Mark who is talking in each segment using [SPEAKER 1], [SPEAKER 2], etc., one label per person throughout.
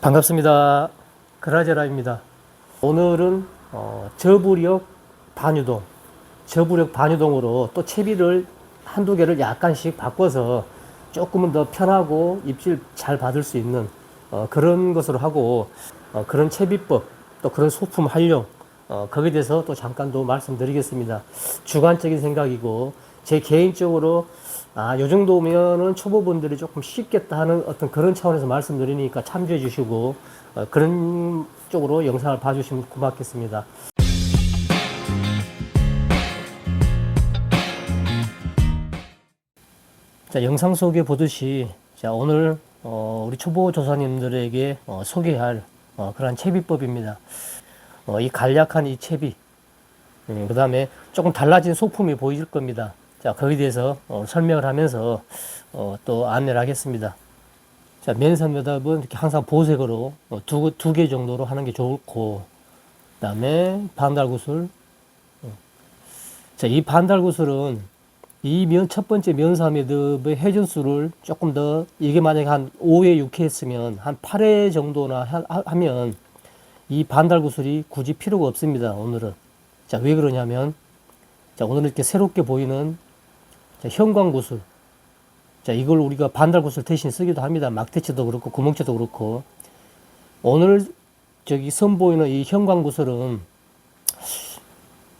[SPEAKER 1] 반갑습니다. 그라제라입니다. 오늘은 저부력 반유동으로 또 채비를 한두 개를 약간씩 바꿔서 조금은 더 편하고 입질 잘 받을 수 있는 그런 것으로 하고, 그런 채비법 또 그런 소품 활용, 거기에 대해서 또 잠깐 더 말씀드리겠습니다. 주관적인 생각이고 제 개인적으로 요 정도면은 초보분들이 조금 쉽겠다 하는 어떤 그런 차원에서 말씀드리니까 참조해 주시고, 그런 쪽으로 영상을 봐주시면 고맙겠습니다. 자, 영상 속에 보듯이, 자, 오늘, 우리 초보 조사님들에게 소개할 그런 채비법입니다. 이 간략한 이 채비, 그 다음에 조금 달라진 소품이 보일 겁니다. 자, 거기에 대해서 설명을 하면서 또 안내를 하겠습니다. 자, 맨선 몇압은 이렇게 항상 보색으로 두 개 정도로 하는 게 좋고, 그 다음에 반달구슬. 자, 이 반달구슬은 첫 번째 면사 매듭의 회전수를 조금 더, 이게 만약에 한 5회, 6회 했으면 한 8회 정도나 하면 이 반달구슬이 굳이 필요가 없습니다, 오늘은. 자, 왜 그러냐면, 자, 오늘 이렇게 새롭게 보이는 자, 형광구슬. 자, 이걸 우리가 반달구슬 대신 쓰기도 합니다. 막대치도 그렇고, 구멍치도 그렇고. 오늘 선보이는 이 형광구슬은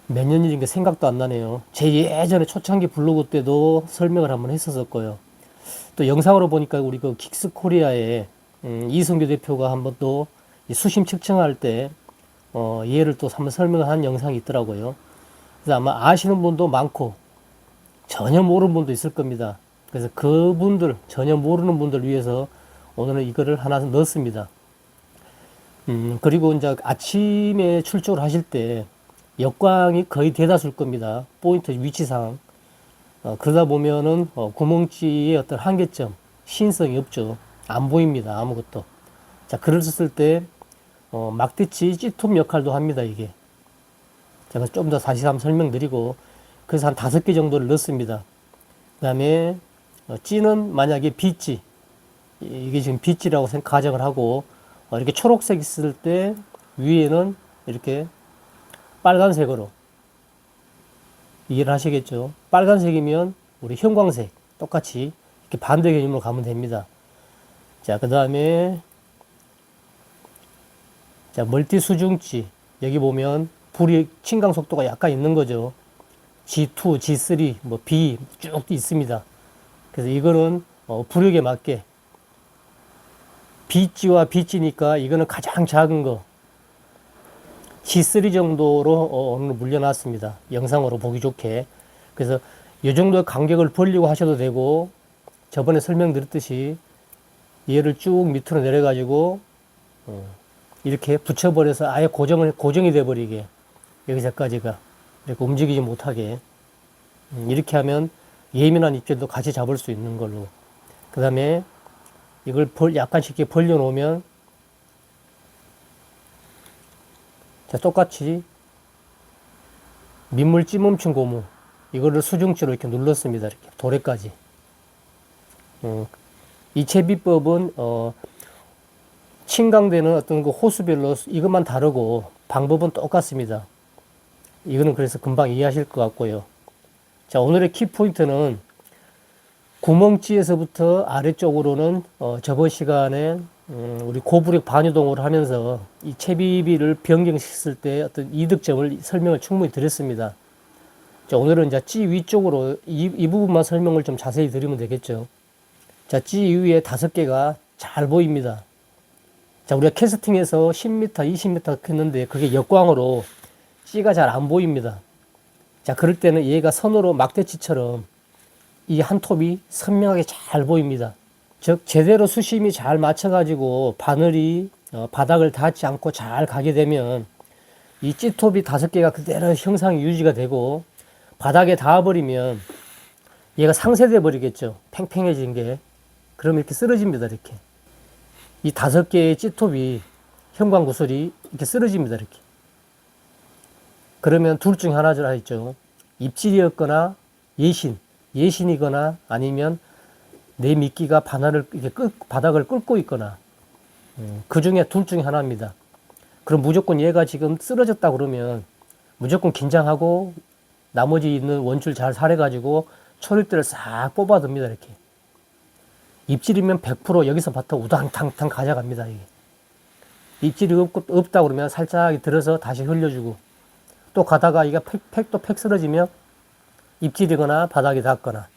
[SPEAKER 1] 몇 년일인 게 생각도 안 나네요. 제 예전에 초창기 블로그 때도 설명을 한번 했었고요. 또 영상으로 보니까 우리 그 킥스 코리아의 이성규 대표가 한번 또 수심 측정할 때 얘를 또 한번 설명을 한 영상이 있더라고요. 그래서 아마 아시는 분도 많고 전혀 모르는 분도 있을 겁니다. 그래서 그분들, 전혀 모르는 분들 위해서 오늘은 이거를 하나 넣었습니다. 그리고 이제 아침에 출조를 하실 때 역광이 거의 대다수일 겁니다. 포인트 위치상. 그러다 보면은 구멍찌의 어떤 한계점, 신성이 없죠. 안 보입니다. 아무것도. 자, 그랬을 때 막대치 찌톱 역할도 합니다. 이게. 제가 좀 더 다시 한번 설명드리고, 그래서 한 5개 정도를 넣습니다. 그 다음에 찌는 만약에 빗찌, 이게 지금 빗찌라고 가정을 하고, 이렇게 초록색 있을 때 위에는 이렇게 빨간색으로 이해를 하시겠죠. 빨간색이면 우리 형광색 똑같이 이렇게 반대 개념으로 가면 됩니다. 자, 그 다음에 자, 멀티 수중찌, 여기 보면 불이 침강 속도가 약간 있는 거죠. G2, G3, 뭐 B 쭉 있습니다. 그래서 이거는 부력에 맞게 B찌와 B찌니까 이거는 가장 작은 거 G3 정도로 오늘 물려놨습니다. 영상으로 보기 좋게. 그래서 이 정도의 간격을 벌리고 하셔도 되고, 저번에 설명드렸듯이 얘를 쭉 밑으로 내려가지고 이렇게 붙여버려서 아예 고정이 돼버리게, 여기서까지가 이렇게 움직이지 못하게 이렇게 하면 예민한 입질도 같이 잡을 수 있는 걸로. 그 다음에 이걸 약간씩 이렇게 벌려 놓으면, 자, 똑같이 민물 찌멈춘 고무 이거를 수중치로 이렇게 눌렀습니다. 이렇게 도래까지. 이 채비법은 침강되는 어떤 그 호수별로 이것만 다르고 방법은 똑같습니다. 이거는 그래서 금방 이해하실 것 같고요. 자, 오늘의 키포인트는 구멍찌에서부터 아래쪽으로는 저번 시간에 우리 고부력 반유동을 하면서 이 채비비를 변경시켰을 때 어떤 이득점을 설명을 충분히 드렸습니다. 자, 오늘은 이제 찌 위쪽으로 이 부분만 설명을 좀 자세히 드리면 되겠죠. 자, 찌 위에 5개가 잘 보입니다. 자, 우리가 캐스팅해서 10m, 20m 했는데 그게 역광으로 찌가 잘 안 보입니다. 자, 그럴 때는 얘가 선으로 막대치처럼 이 한 톱이 선명하게 잘 보입니다. 즉, 제대로 수심이 잘 맞춰가지고 바늘이 바닥을 닿지 않고 잘 가게 되면 이 찌톱이 5개가 그대로 형상이 유지가 되고, 바닥에 닿아버리면 얘가 상쇄돼 버리겠죠. 팽팽해진 게. 그럼 이렇게 쓰러집니다. 이렇게. 이 5개의 찌톱이, 형광구슬이 이렇게 쓰러집니다. 이렇게. 그러면 둘 중 하나를 하겠죠. 입질이었거나 예신이거나 아니면 내 미끼가 바닥을 끓고 있거나, 그 중에 둘 중에 하나입니다. 그럼 무조건 얘가 지금 쓰러졌다 그러면 무조건 긴장하고 나머지 있는 원줄 잘 살해가지고 초립대를 싹 뽑아듭니다. 이렇게. 입질이면 100% 여기서부터 우당탕탕 가져갑니다. 이게. 입질이 없다 그러면 살짝 들어서 다시 흘려주고 또 가다가 이게 팩도 팩 쓰러지면 입질이거나 바닥이 닿거나.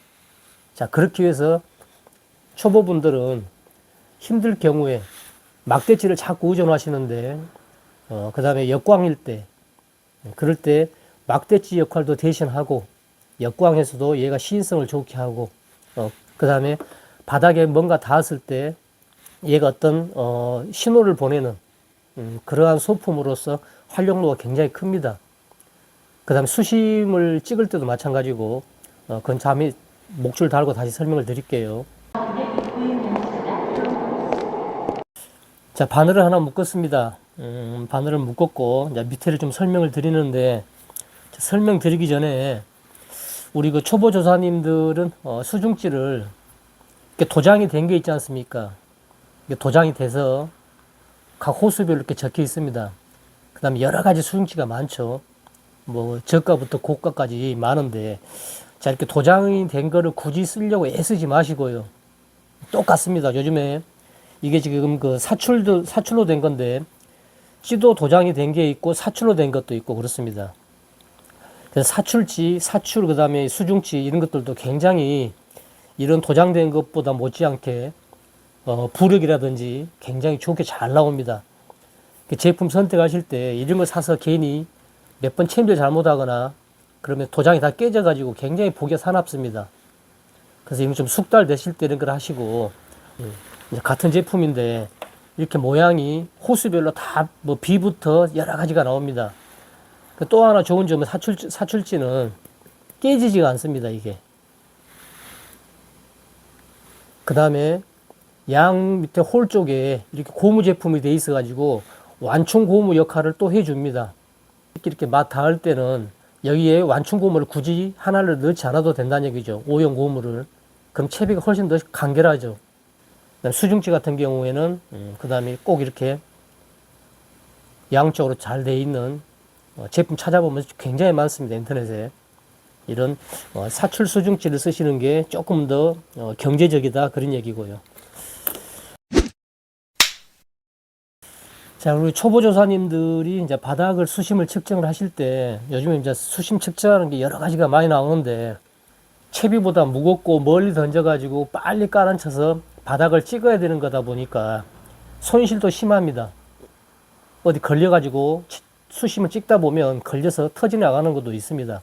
[SPEAKER 1] 자, 그렇게 해서 초보분들은 힘들 경우에 막대치를 자꾸 의존하시는데 그 다음에 역광일 때 그럴 때 막대치 역할도 대신하고 역광에서도 얘가 시인성을 좋게 하고 그 다음에 바닥에 뭔가 닿았을 때 얘가 어떤 신호를 보내는 그러한 소품으로서 활용도가 굉장히 큽니다. 그 다음에 수심을 찍을 때도 마찬가지고 그건 잠이 목줄 달고 다시 설명을 드릴게요. 자, 바늘을 하나 묶었습니다. 바늘을 묶었고 이제 밑에를 좀 설명을 드리는데 설명드리기 전에 우리 그 초보 조사님들은 수중찌를 이렇게 도장이 된 게 있지 않습니까? 이게 도장이 돼서 각 호수별로 이렇게 적혀 있습니다. 그 다음에 여러 가지 수중찌가 많죠. 뭐 저가부터 고가까지 많은데 자, 이렇게 도장이 된 거를 굳이 쓰려고 애쓰지 마시고요. 똑같습니다. 요즘에 이게 지금 그 사출로 된 건데 찌도 도장이 된 게 있고 사출로 된 것도 있고 그렇습니다. 그래서 사출찌, 그 다음에 수중찌 이런 것들도 굉장히 이런 도장된 것보다 못지않게 부력이라든지 굉장히 좋게 잘 나옵니다. 제품 선택하실 때 이런 거 사서 괜히 몇 번 챔질 잘못하거나 그러면 도장이 다 깨져가지고 굉장히 보기가 사납습니다. 그래서 이미 좀 숙달되실 때 이런 걸 하시고 이제 같은 제품인데 이렇게 모양이 호수별로 다 뭐 B부터 여러 가지가 나옵니다. 또 하나 좋은 점은 사출찌는 깨지지가 않습니다. 이게. 그 다음에 양 밑에 홀 쪽에 이렇게 고무 제품이 돼 있어 가지고 완충 고무 역할을 또 해줍니다. 이렇게 맛 닿을 때는 여기에 완충 고무를 굳이 하나를 넣지 않아도 된다는 얘기죠. 오용 고무를. 그럼 채비가 훨씬 더 간결하죠. 수중찌 같은 경우에는 그 다음에 꼭 이렇게 양쪽으로 잘 돼 있는 제품 찾아보면 굉장히 많습니다. 인터넷에. 이런 사출 수중찌를 쓰시는 게 조금 더 경제적이다 그런 얘기고요. 자, 우리 초보 조사님들이 이제 바닥을 수심을 측정을 하실 때 요즘에 이제 수심 측정하는 게 여러 가지가 많이 나오는데 채비보다 무겁고 멀리 던져가지고 빨리 깔아쳐서 바닥을 찍어야 되는 거다 보니까 손실도 심합니다. 어디 걸려가지고 수심을 찍다 보면 걸려서 터져 나가는 것도 있습니다.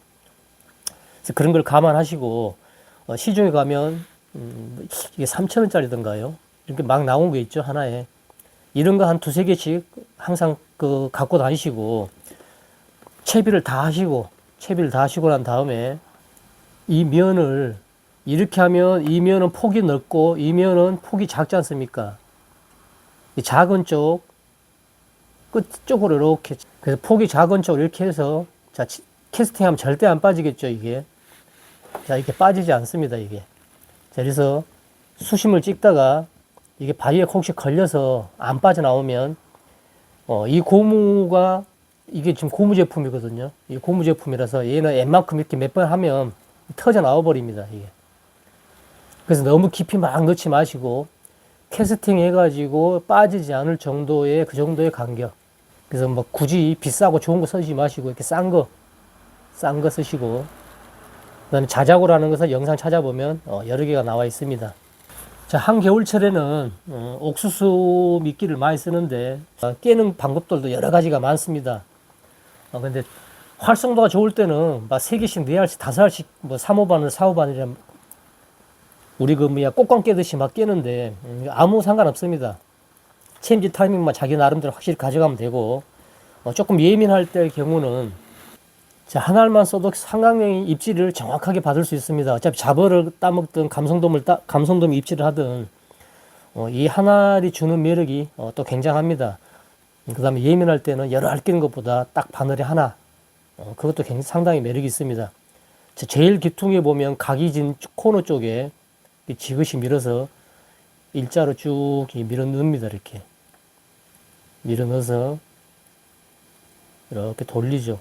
[SPEAKER 1] 그래서 그런 걸 감안하시고 시중에 가면 이게 3,000원짜리던가요? 이렇게 막 나온 거 있죠, 하나에. 이런 거 한 두세 개씩 항상 갖고 다니시고 채비를 다 하시고 난 다음에 이 면을 이렇게 하면 이 면은 폭이 넓고 이 면은 폭이 작지 않습니까? 이 작은 쪽 끝쪽으로 이렇게 그래서 폭이 작은 쪽으로 이렇게 해서 자 캐스팅하면 절대 안 빠지겠죠 이게. 자 이렇게 빠지지 않습니다 이게. 자 그래서 수심을 찍다가 이게 바위에 혹시 걸려서 안 빠져나오면 이 고무가 이게 지금 고무 제품이거든요. 이 고무 제품이라서 얘는 웬만큼 이렇게 몇 번 하면 터져 나와 버립니다 이게. 그래서 너무 깊이 막 넣지 마시고 캐스팅 해가지고 빠지지 않을 정도의 그 정도의 간격. 그래서 뭐 굳이 비싸고 좋은 거 쓰지 마시고 이렇게 싼 거 쓰시고. 그다음에 자작고라는 것을 영상 찾아보면 여러 개가 나와 있습니다. 자, 한겨울철에는 옥수수 미끼를 많이 쓰는데 깨는 방법들도 여러 가지가 많습니다. 근데 활성도가 좋을 때는 막 3개씩, 4알씩, 5알씩 뭐 3호바늘, 4호바늘이랑 우리 그 뭐야 꽃광 깨듯이 막 깨는데 아무 상관없습니다. 챔질 타이밍만 자기 나름대로 확실히 가져가면 되고 조금 예민할 때의 경우는 자, 한 알만 써도 상강령이 입질을 정확하게 받을 수 있습니다. 어차피 잡어를 따먹든 감성돔 입질을 하든 이 한 알이 주는 매력이 또 굉장합니다. 그 다음에 예민할 때는 여러 알 끼는 것보다 딱 바늘에 하나 그것도 굉장히 상당히 매력이 있습니다. 제일 기퉁에 보면 각이 진 코너 쪽에 지그시 밀어서 일자로 쭉 밀어 넣습니다. 이렇게. 밀어 넣어서 이렇게 돌리죠.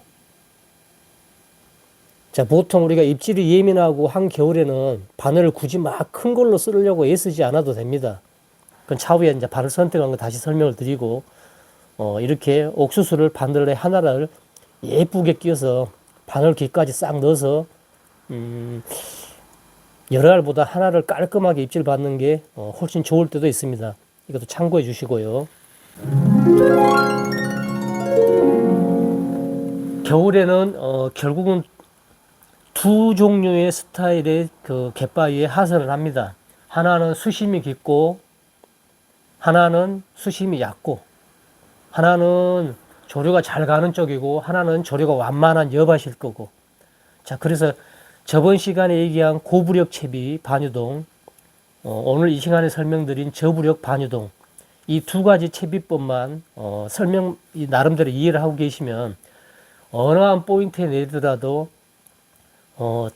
[SPEAKER 1] 자, 보통 우리가 입질이 예민하고 한겨울에는 바늘을 굳이 막 큰 걸로 쓰려고 애쓰지 않아도 됩니다. 그건 차후에 이제 바늘 선택한 거 다시 설명을 드리고, 이렇게 옥수수를 바늘에 하나를 예쁘게 끼워서 바늘 귀까지 싹 넣어서, 여러 알보다 하나를 깔끔하게 입질 받는 게 훨씬 좋을 때도 있습니다. 이것도 참고해 주시고요. 겨울에는 결국은 두 종류의 스타일의 그 갯바위에 하선을 합니다. 하나는 수심이 깊고, 하나는 수심이 얕고, 하나는 조류가 잘 가는 쪽이고, 하나는 조류가 완만한 여밭일 거고. 자, 그래서 저번 시간에 얘기한 고부력 채비 반유동, 오늘 이 시간에 설명드린 저부력 반유동, 이 두 가지 채비법만 나름대로 이해를 하고 계시면 어느 한 포인트에 내더라도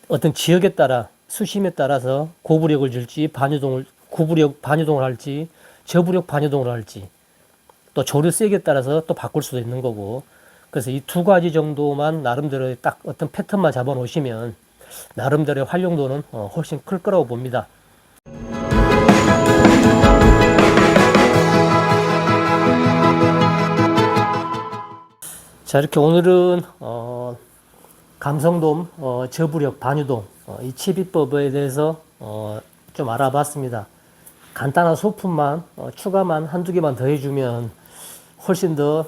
[SPEAKER 1] 어떤 지역에 따라 수심에 따라서 고부력을 줄지 고부력 반유동을 할지 저부력 반유동을 할지 또 조류 세기에 따라서 또 바꿀 수도 있는 거고. 그래서 이 두 가지 정도만 나름대로 딱 어떤 패턴만 잡아 놓으시면 나름대로의 활용도는 훨씬 클 거라고 봅니다. 자, 이렇게 오늘은 감성돔 저부력 반유동 이 채비법에 대해서 좀 알아봤습니다. 간단한 소품만 추가만 한두 개만 더 해주면 훨씬 더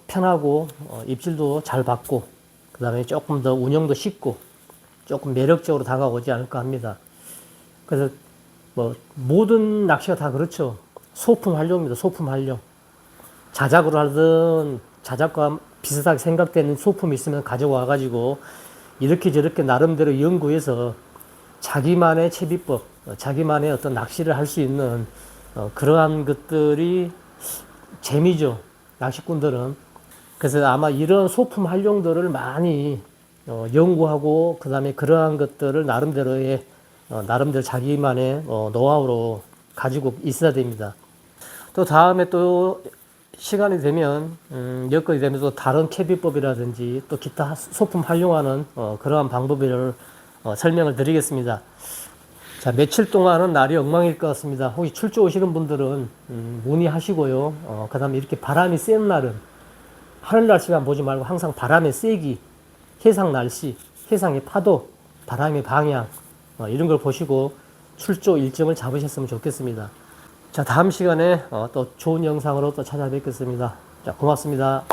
[SPEAKER 1] 편하고 입질도 잘 받고, 그 다음에 조금 더 운영도 쉽고 조금 매력적으로 다가오지 않을까 합니다. 그래서 뭐 모든 낚시가 다 그렇죠. 소품 활용입니다. 소품 활용. 자작으로 하든 자작과 비슷하게 생각되는 소품이 있으면 가져와 가지고 이렇게 저렇게 나름대로 연구해서 자기만의 채비법, 자기만의 어떤 낚시를 할 수 있는 그러한 것들이 재미죠, 낚시꾼들은. 그래서 아마 이런 소품 활용들을 많이 연구하고, 그 다음에 그러한 것들을 나름대로 자기만의 노하우로 가지고 있어야 됩니다. 또 다음에 또 시간이 되면 여건이 되면 또 다른 채비법이라든지 또 기타 소품 활용하는 그러한 방법을 설명을 드리겠습니다. 자, 며칠 동안은 날이 엉망일 것 같습니다. 혹시 출조 오시는 분들은 문의하시고요. 그 다음에 이렇게 바람이 센 날은 하늘 날씨만 보지 말고 항상 바람의 세기, 해상 날씨, 해상의 파도, 바람의 방향 이런 걸 보시고 출조 일정을 잡으셨으면 좋겠습니다. 자, 다음 시간에 또 좋은 영상으로 또 찾아뵙겠습니다. 자, 고맙습니다.